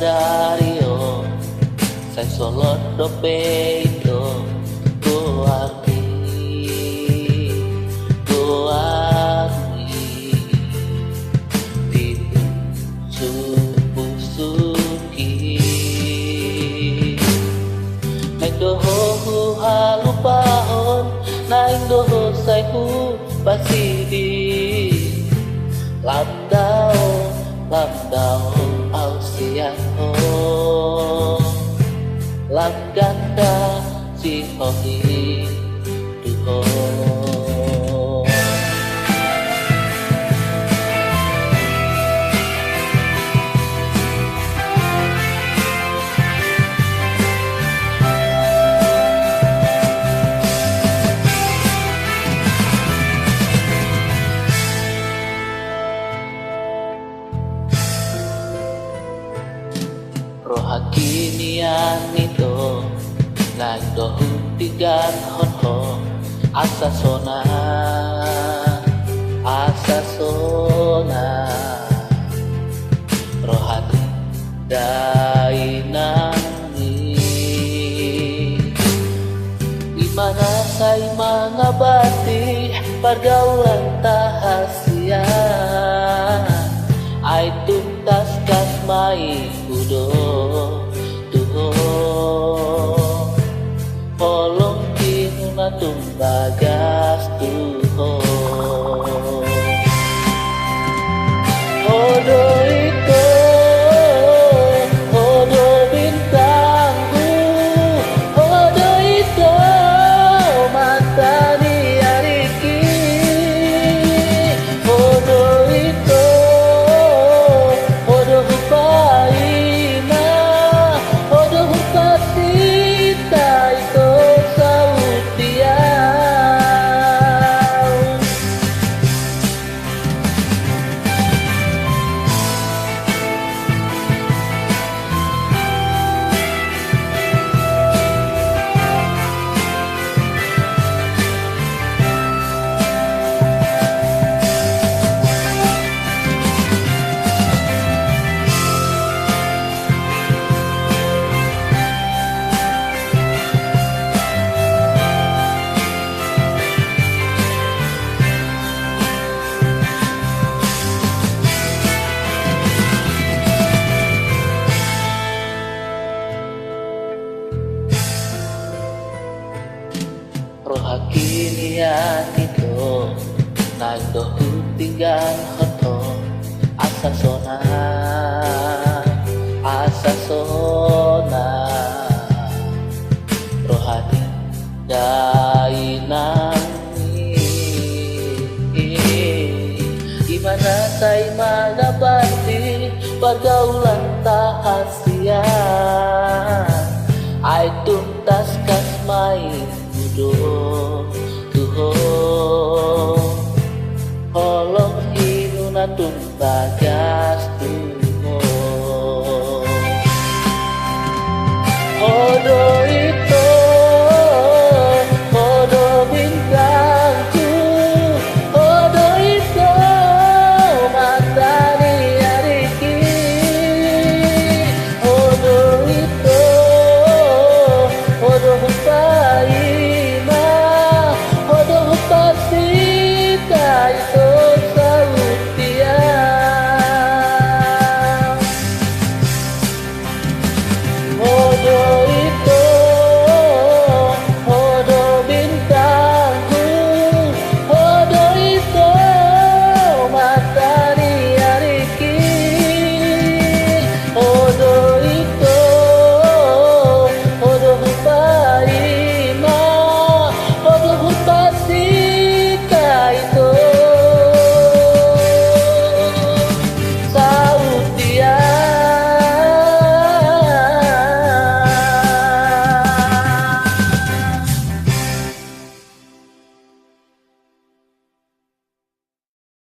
Dario sai solo dopeito Goardi Tipu suki Naing doho halupahon Naing doho sai hu pasidi Lamdao au siang ho Lam ganda si hohi duho Rohakinian itu Naing dohu tigan honho Asa sona Rohati dainangi Dimana say mangabati Pergaulan tahasia Ai tuntas kasmai kudo tuho Polong kinuna tumbagas tuho Odo ito Odo bintangku Odo ito Mata diariki Odo ito Odo hupaina Odo hupatita Ito sautian Rohakinian itu Naing dohu tinggan hoto Asa sona Rohati dainangi Dimana say magabati Pergaulan tahasia Ai tuntas kasmai tuho Holong inuna tumbaga